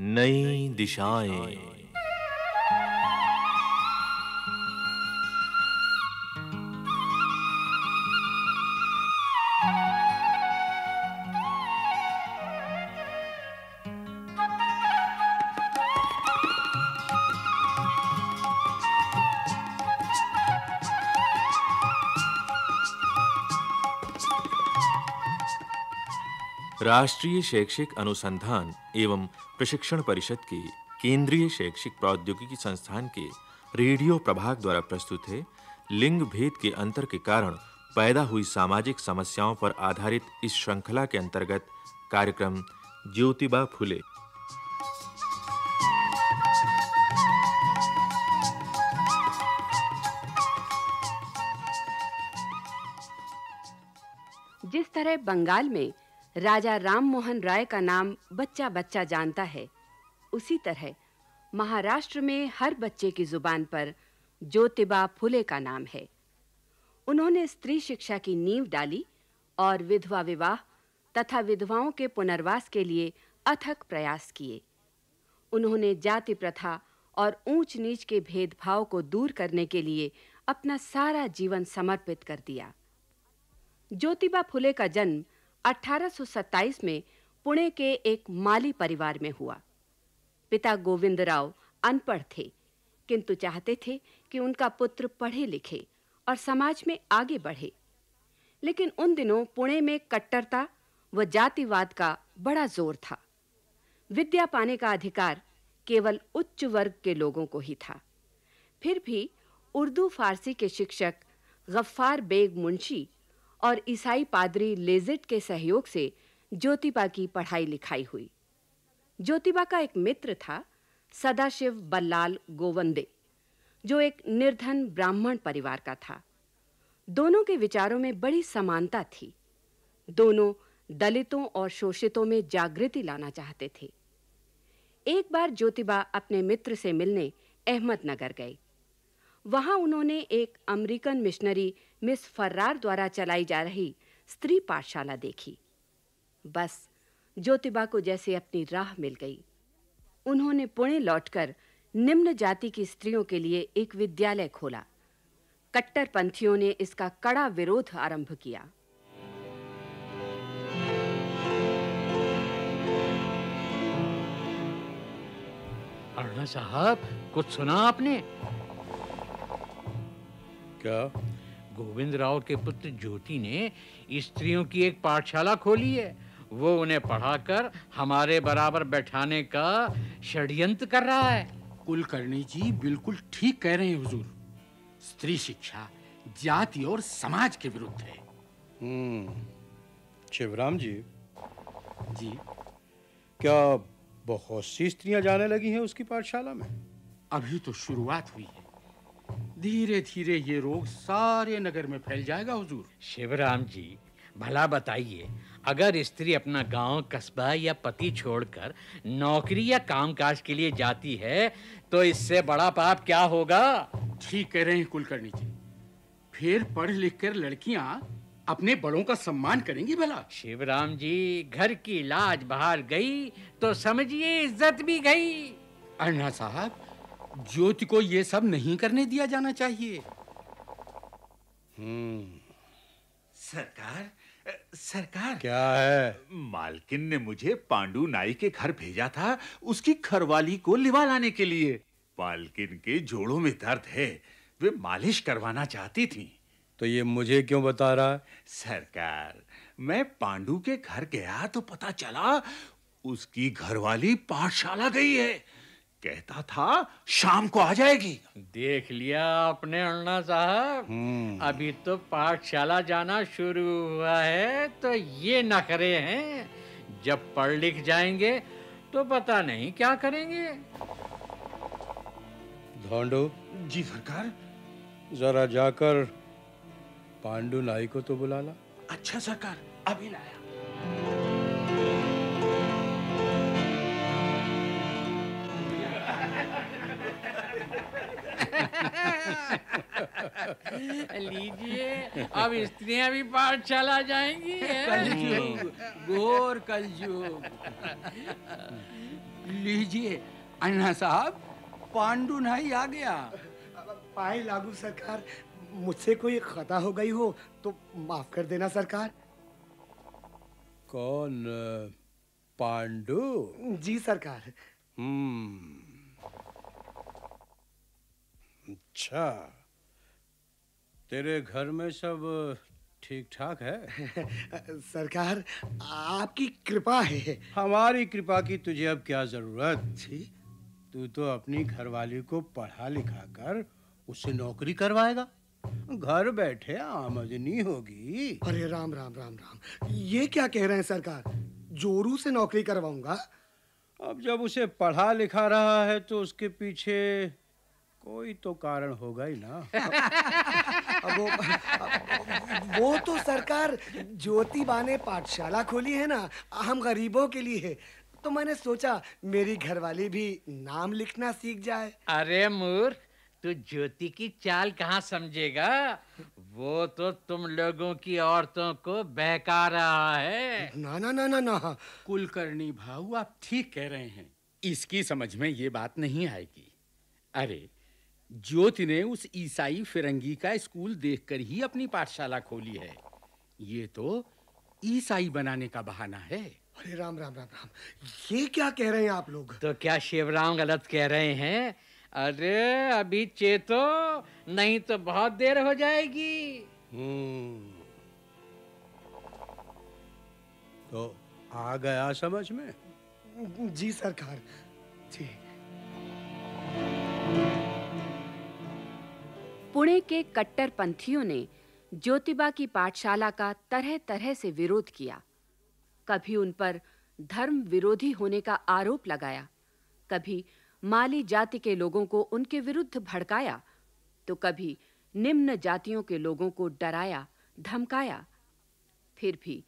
नई दिशाएं। राष्ट्रीय शैक्षिक अनुसंधान एवं प्रशिक्षण परिषद के केंद्रीय शैक्षिक प्रौद्योगिकी संस्थान के रेडियो प्रभाग द्वारा प्रस्तुत है लिंग भेद के अंतर के कारण पैदा हुई सामाजिक समस्याओं पर आधारित इस श्रृंखला के अंतर्गत कार्यक्रम ज्योतिबा फुले। जिस तरह बंगाल में राजा राम मोहन राय का नाम बच्चा-बच्चा जानता है, उसी तरह महाराष्ट्र में हर बच्चे की जुबान पर ज्योतिबा फुले का नाम है। उन्होंने स्त्री शिक्षा की नींव डाली और विधवा विवाह तथा विधवाओं के पुनर्वास के लिए अथक प्रयास किए। उन्होंने जाति प्रथा और ऊंच-नीच के भेदभाव को दूर करने के लिए अपना सारा जीवन समर्पित कर दिया। ज्योतिबा फुले का जन्म 1827 में पुणे के एक माली परिवार में हुआ। पिता गोविंदराव अनपढ़ थे, किंतु चाहते थे कि उनका पुत्र पढ़े लिखे और समाज में आगे बढ़े। लेकिन उन दिनों पुणे में कट्टरता व जातिवाद का बड़ा जोर था। विद्या पाने का अधिकार केवल उच्च वर्ग के लोगों को ही था। फिर भी उर्दू फारसी के शिक्षक गफ्फार बेग मुंशी और ईसाई पादरी लेजिट के सहयोग से ज्योतिबा की पढ़ाई लिखाई हुई। ज्योतिबा का एक मित्र था सदाशिव बल्लाल गोवंदे, जो एक निर्धन ब्राह्मण परिवार का था। दोनों के विचारों में बड़ी समानता थी। दोनों दलितों और शोषितों में जागृति लाना चाहते थे। एक बार ज्योतिबा अपने मित्र से मिलने अहमदनगर गए। वहां उन्होंने एक अमेरिकन मिशनरी मिस फर्रार द्वारा चलाई जा रही स्त्री पाठशाला देखी। बस ज्योतिबा को जैसे अपनी राह मिल गई। उन्होंने पुणे लौटकर निम्न जाति की स्त्रियों के लिए एक विद्यालय खोला। कट्टरपंथियों ने इसका कड़ा विरोध आरंभ किया। अरुणा साहब, कुछ सुना आपने? क्या? गोविंदराव के पुत्र ज्योति ने स्त्रियों की एक पाठशाला खोली है। वो उन्हें पढ़ाकर हमारे बराबर बैठाने का षड्यंत्र कर रहा है। कुलकर्णी जी बिल्कुल ठीक कह रहे हैं हुजूर। स्त्री शिक्षा जाति और समाज के विरुद्ध है। शिवराम जी जी, क्या बहुत सी स्त्रियां जाने लगी हैं उसकी पाठशाला में? अभी तो शुरुआत हुई है। धीरे-धीरे ये रोग सारे नगर में फैल जाएगा हुजूर। शिवराम जी, भला बताइए, अगर स्त्री अपना गांव, कस्बा या पति छोड़कर नौकरी या कामकाज के लिए जाती है, तो इससे बड़ा पाप क्या होगा? ठीक कह रहे हैं कुलकर्णी जी। फिर पढ़ लिख कर लड़कियां अपने बड़ों का सम्मान करेंगी भला? शिवराम जी, घर की लाज बाहर गई तो समझिए इज्जत भी गई। अरुणा साहब, ज्योति को ये सब नहीं करने दिया जाना चाहिए। सरकार क्या है? मालकिन ने मुझे पांडु नाई के घर भेजा था उसकी घरवाली को लिवा लाने के लिए। मालकिन के जोड़ों में दर्द है, वे मालिश करवाना चाहती थी। तो ये मुझे क्यों बता रहा है? सरकार, मैं पांडु के घर गया तो पता चला उसकी घरवाली पाठशाला गई है। कहता था शाम को आ जाएगी। देख लिया आपने अरुणा साहब, अभी तो पाठशाला जाना शुरू हुआ है तो ये नखरे हैं। जब पढ़ लिख जाएंगे तो पता नहीं क्या करेंगे। धोंडो जी सरकार। जरा जाकर पांडु नाई को तो बुला ला। अच्छा सरकार, अभी लाया। लीजिए, अब स्त्रियां भी पाठशाला जाएंगी। कलयुग, घोर कलयुग। लीजिए अन्ना साहब, पांडु नाई आ गया। पाए लागू सरकार, मुझसे कोई खता हो गई हो तो माफ कर देना सरकार। कौन? पांडु? जी सरकार। अच्छा, तेरे घर में सब ठीक ठाक है? सरकार, आपकी कृपा है। हमारी कृपा की तुझे अब क्या जरूरत? जी, तू तो अपनी घरवाली को पढ़ा लिखा कर उससे नौकरी करवाएगा, घर बैठे आमदनी होगी। अरे राम राम राम राम, ये क्या कह रहे हैं सरकार? जोरू से नौकरी करवाऊंगा? अब जब उसे पढ़ा लिखा रहा है तो उसके पीछे कोई तो कारण होगा ही ना। वो तो सरकार, ज्योतिबा ने पाठशाला खोली है ना, हम गरीबों के लिए है, तो मैंने सोचा मेरी घरवाली भी नाम लिखना सीख जाए। अरे मूर्ख, तू ज्योति की चाल कहाँ समझेगा? वो तो तुम लोगों की औरतों को बहका रहा है। ना ना ना ना ना, कुलकर्णी भाऊ, आप ठीक कह रहे हैं, इसकी समझ में ये बात नहीं आएगी। अरे, ज्योति ने उस ईसाई फिरंगी का स्कूल देखकर ही अपनी पाठशाला खोली है। ये तो ईसाई बनाने का बहाना है। अरे राम राम राम राम, ये क्या कह रहे हैं आप लोग? तो क्या शिवराम गलत कह रहे हैं? अरे अभी चेतो, नहीं तो बहुत देर हो जाएगी। तो आ गया समझ में? जी सरकार, जी। पुणे के कट्टरपंथियों ने ज्योतिबा की पाठशाला का तरह-तरह से विरोध किया। कभी उन पर धर्म विरोधी होने का आरोप लगाया, कभी माली जाति के लोगों को उनके विरुद्ध भड़काया, तो कभी निम्न जातियों के लोगों को डराया, धमकाया। फिर भी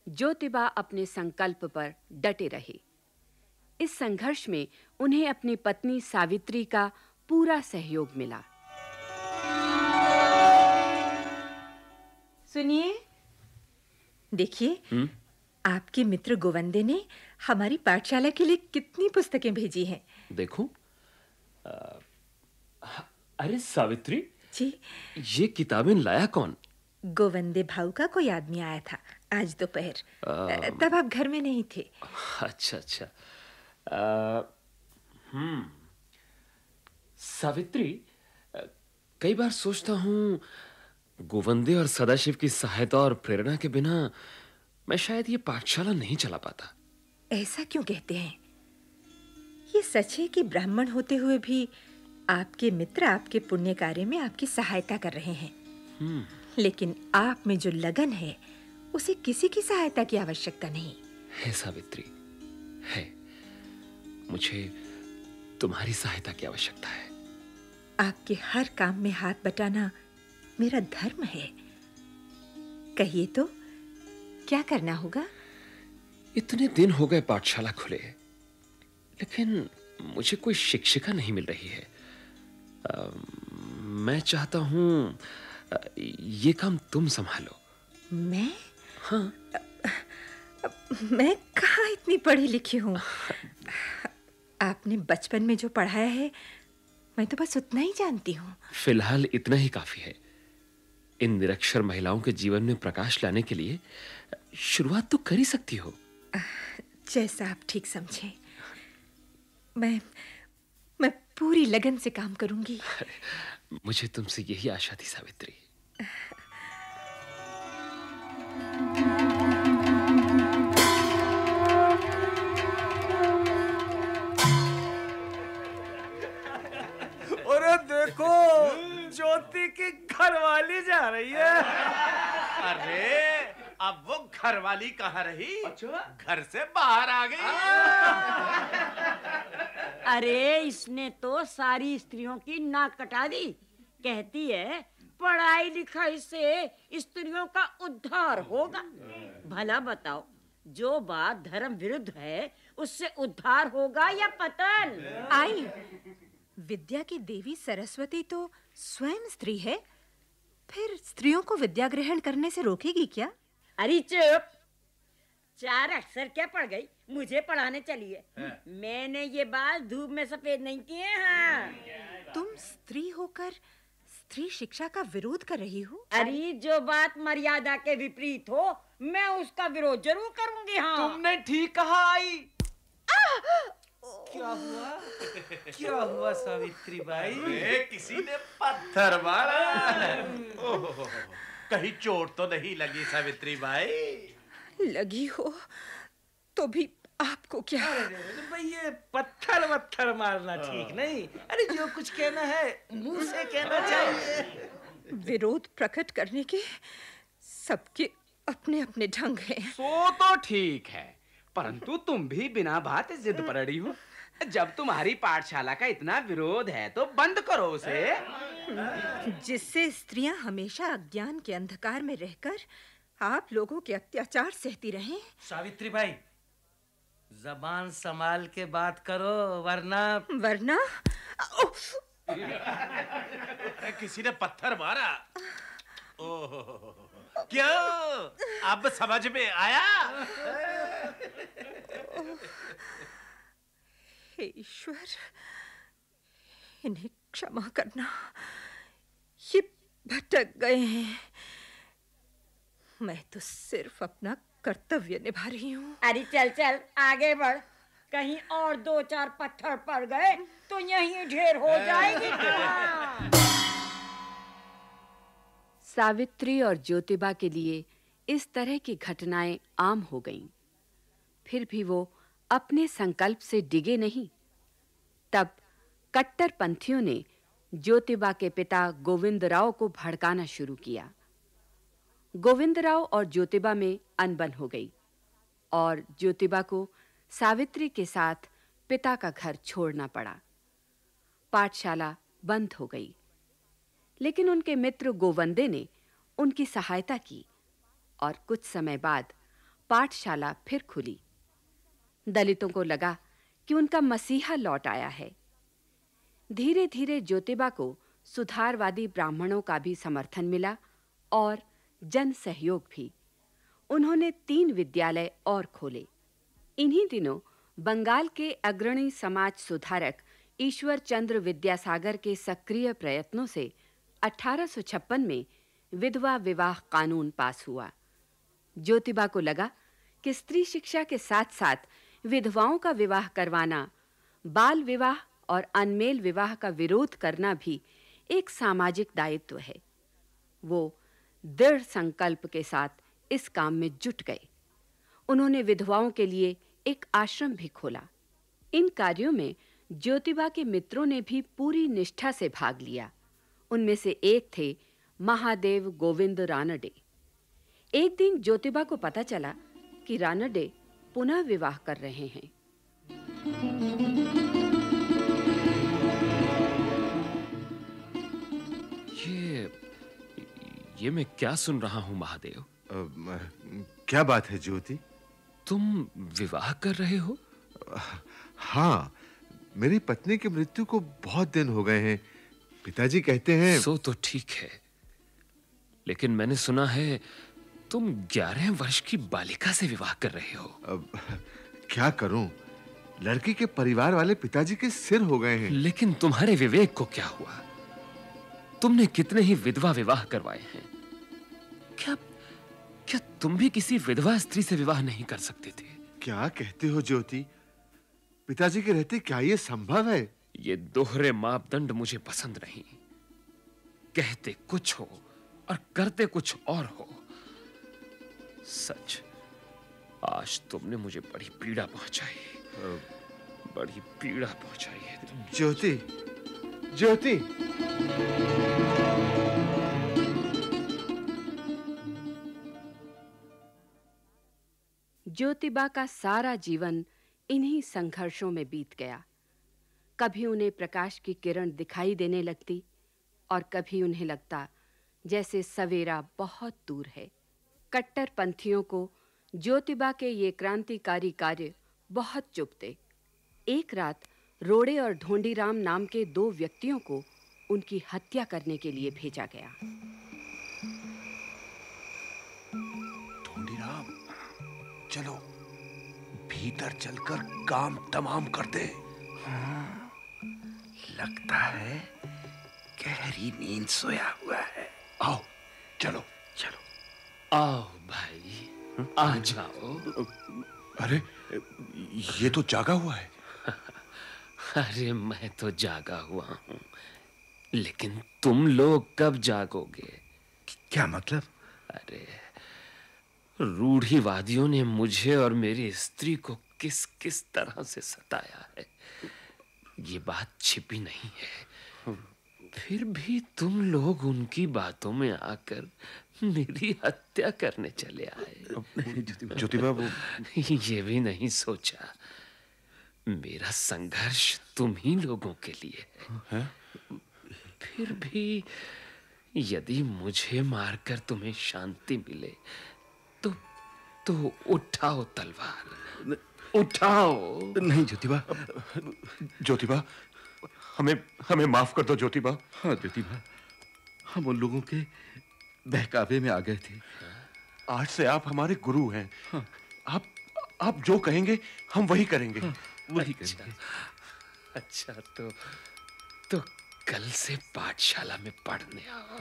ज्योतिबा अपने संकल्प पर डटे रहे। इस संघर्ष में उन्हें अपनी पत्नी सावित्री का पूरा सहयोग मिला। सुनिए, देखिए, आपके मित्र गोवंदे ने हमारी पाठशाला के लिए कितनी पुस्तकें भेजी हैं। देखो, अरे सावित्री जी, ये किताबें लाया कौन? गोवंदे भाऊ का कोई आदमी आया था आज दोपहर, तब आप घर में नहीं थे। अच्छा अच्छा। सावित्री, कई बार सोचता हूँ गोवंदे और सदाशिव की सहायता और प्रेरणा के बिना मैं शायद ये पाठशाला नहीं चला पाता। ऐसा क्यों कहते हैं? ये सच है कि ब्राह्मण होते हुए भी आपके मित्र आपके पुण्य कार्य में आपकी सहायता कर रहे हैं। लेकिन आप में जो लगन है, उसे किसी की सहायता की आवश्यकता नहीं है। सावित्री, है, मुझे तुम्हारी सहायता की आवश्यकता है। आपके हर काम में हाथ बटाना मेरा धर्म है। कहिए तो, क्या करना होगा? इतने दिन हो गए पाठशाला खुले, लेकिन मुझे कोई शिक्षिका नहीं मिल रही है। मैं चाहता हूँ ये काम तुम संभालो। मैं? हाँ। मैं कहाँ इतनी पढ़ी लिखी हूँ। आपने बचपन में जो पढ़ाया है, मैं तो बस उतना ही जानती हूँ। फिलहाल इतना ही काफी है। इन निरक्षर महिलाओं के जीवन में प्रकाश लाने के लिए शुरुआत तो कर ही सकती हो। जैसा आप ठीक समझें। मैं पूरी लगन से काम करूंगी। मुझे तुमसे यही आशा थी सावित्री। अरे देखो, ज्योति की घरवाली जा रही है। अरे अब वो घरवाली कहाँ रही? अच्छा, घर से बाहर आ गई। अरे इसने तो सारी स्त्रियों की नाक कटा दी। कहती है पढ़ाई लिखाई से स्त्रियों का उद्धार होगा। भला बताओ, जो बात धर्म विरुद्ध है उससे उद्धार होगा या पतन? आई, विद्या की देवी सरस्वती तो स्वयं स्त्री है, फिर स्त्रियों को विद्या ग्रहण करने से रोकेगी क्या? अरे चुप! चार अक्षर क्या पढ़ गई, मुझे पढ़ाने चलिए। मैंने ये बाल धूप में सफेद नहीं किए हैं। तुम स्त्री होकर स्त्री शिक्षा का विरोध कर रही हो? अरे जो बात मर्यादा के विपरीत हो, मैं उसका विरोध जरूर करूंगी। हाँ, तुमने ठीक कहा आई। क्या हुआ? क्या हुआ सावित्री बाई? किसी ने पत्थर मारा। ओहो, कहीं चोट तो नहीं लगी सावित्री बाई? लगी हो तो भी आपको क्या? अरे भाई, ये पत्थर मारना ठीक नहीं। अरे जो कुछ कहना है मुंह से कहना चाहिए। विरोध प्रकट करने के सबके अपने अपने ढंग हैं। सो तो ठीक है, परंतु तुम भी बिना बात जिद पर अड़ी हो। जब तुम्हारी पाठशाला का इतना विरोध है तो बंद करो उसे। जिससे स्त्रियां हमेशा अज्ञान के अंधकार में रहकर आप लोगों के अत्याचार सहती रहें। सावित्री बाई, जबान संभाल के बात करो, वरना किसी ने पत्थर मारा। ओहो, क्यों? अब समझ में आया? हे ईश्वर, इन्हें क्षमा करना। ये भटक गए हैं। मैं तो सिर्फ अपना कर्तव्य निभा रही हूँ। अरे चल चल आगे बढ़, कहीं और दो चार पत्थर पड़ गए तो यहीं ढेर हो जाएगी। सावित्री और ज्योतिबा के लिए इस तरह की घटनाएं आम हो गईं। फिर भी वो अपने संकल्प से डिगे नहीं। तब कट्टरपंथियों ने ज्योतिबा के पिता गोविंदराव को भड़काना शुरू किया। गोविंदराव और ज्योतिबा में अनबन हो गई और ज्योतिबा को सावित्री के साथ पिता का घर छोड़ना पड़ा। पाठशाला बंद हो गई, लेकिन उनके मित्र गोवंदे ने उनकी सहायता की और कुछ समय बाद पाठशाला फिर खुली। दलितों को लगा कि उनका मसीहा लौट आया है। धीरे-धीरे ज्योतिबा को सुधारवादी ब्राह्मणों का भी समर्थन मिला और जन सहयोग भी। उन्होंने 3 विद्यालय और खोले। इन्हीं दिनों बंगाल के अग्रणी समाज सुधारक ईश्वर चंद्र विद्यासागर के सक्रिय प्रयत्नों से 1856 में विधवा विवाह कानून पास हुआ। ज्योतिबा को लगा कि स्त्री शिक्षा के साथ-साथ विधवाओं का विवाह करवाना, बाल विवाह और अनमेल विवाह का विरोध करना भी एक सामाजिक दायित्व है। वो दृढ़ संकल्प के साथ इस काम में जुट गए। उन्होंने विधवाओं के लिए एक आश्रम भी खोला। इन कार्यों में ज्योतिबा के मित्रों ने भी पूरी निष्ठा से भाग लिया। उनमें से एक थे महादेव गोविंद रानडे। एक दिन ज्योतिबा को पता चला कि रानडे पुनः विवाह कर रहे हैं। ये मैं क्या सुन रहा हूं महादेव? क्या बात है ज्योति? तुम विवाह कर रहे हो? हाँ, मेरी पत्नी की मृत्यु को बहुत दिन हो गए हैं। पिताजी कहते हैं। सो तो ठीक है, लेकिन मैंने सुना है तुम 11 वर्ष की बालिका से विवाह कर रहे हो। अब क्या करूं? लड़की के परिवार वाले पिताजी के सिर हो गए हैं। लेकिन तुम्हारे विवेक को क्या हुआ? तुमने कितने ही विधवा विवाह करवाए हैं। क्या तुम भी किसी विधवा स्त्री से विवाह नहीं कर सकते थे? क्या कहते हो ज्योति? पिताजी के रहते क्या ये संभव है? ये दोहरे मापदंड मुझे पसंद नहीं। कहते कुछ हो और करते कुछ और हो। सच, आज तुमने मुझे बड़ी पीड़ा पहुंचाई। बड़ी पीड़ा पहुंचाई है तुमने। ज्योति, ज्योति। ज्योतिबा का सारा जीवन इन्हीं संघर्षों में बीत गया। कभी उन्हें प्रकाश की किरण दिखाई देने लगती और कभी उन्हें लगता जैसे सवेरा बहुत दूर है। कट्टरपंथियों को ज्योतिबा के ये क्रांतिकारी कार्य बहुत चुभते। एक रात रोड़े और ढोंडीराम नाम के 2 व्यक्तियों को उनकी हत्या करने के लिए भेजा गया। चलो भीतर चलकर काम तमाम कर दे। लगता है गहरी नींद सोया हुआ है। आओ चलो चलो। आओ भाई, आ जाओ। अरे ये तो जागा हुआ है। अरे मैं तो जागा हुआ हूं, लेकिन तुम लोग कब जागोगे? क्या मतलब? अरे रूढ़िवादियों ने मुझे और मेरी स्त्री को किस किस तरह से सताया है, ये बात छिपी नहीं है। फिर भी तुम लोग उनकी बातों में आकर मेरी हत्या करने चले आए। ज्योतिबा वो ये भी नहीं सोचा मेरा संघर्ष तुम ही लोगों के लिए है? फिर भी यदि मुझे मारकर तुम्हें शांति मिले तो उठाओ तलवार, उठाओ। नहीं ज्योतिबा, ज्योतिबा हमें माफ कर दो ज्योतिबा। हाँ ज्योतिबा, हम उन लोगों के बहकावे में आ गए थे। आज से आप हमारे गुरु हैं। हाँ। आप जो कहेंगे हम वही करेंगे। हाँ, वही करेंगे। अच्छा तो कल से पाठशाला में पढ़ने आओ।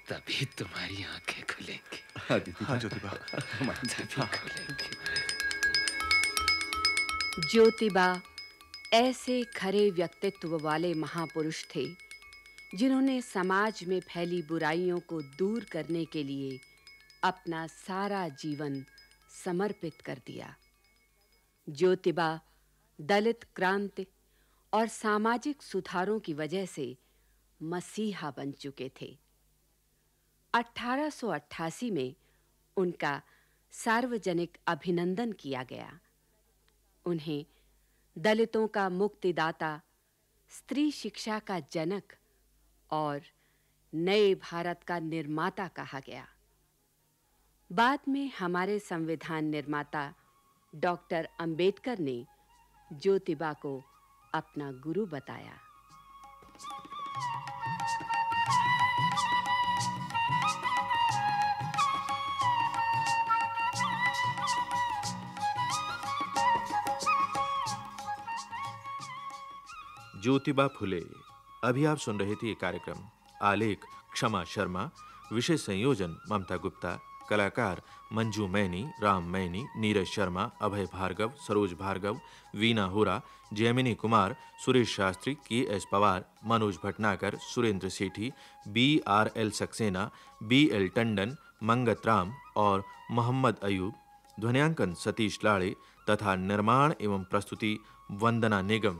तभी तुम्हारी आंखें खुलेंगी। हाँ ज्योतिबा, तभी खुलेंगी। ज्योतिबा ऐसे खरे व्यक्तित्व वाले महापुरुष थे जिन्होंने समाज में फैली बुराइयों को दूर करने के लिए अपना सारा जीवन समर्पित कर दिया। ज्योतिबा दलित क्रांति और सामाजिक सुधारों की वजह से मसीहा बन चुके थे। 1888 में उनका सार्वजनिक अभिनंदन किया गया। उन्हें दलितों का मुक्तिदाता, स्त्री शिक्षा का जनक और नए भारत का निर्माता कहा गया। बाद में हमारे संविधान निर्माता डॉक्टर अंबेडकर ने ज्योतिबा को अपना गुरु बताया। ज्योतिबा फुले। अभी आप सुन रहे थे ये कार्यक्रम। आलेख क्षमा शर्मा, विषय संयोजन ममता गुप्ता, कलाकार मंजू मैनी, राम मैनी, नीरज शर्मा, अभय भार्गव, सरोज भार्गव, वीना होरा, जयमिनी कुमार, सुरेश शास्त्री, के.एस. पवार, मनोज भटनागर, सुरेंद्र सेठी, B.R.L. सक्सेना, B.L. टंडन, मंगत राम और मोहम्मद अयूब। ध्वनियांकन सतीश लाड़े तथा निर्माण एवं प्रस्तुति वंदना निगम।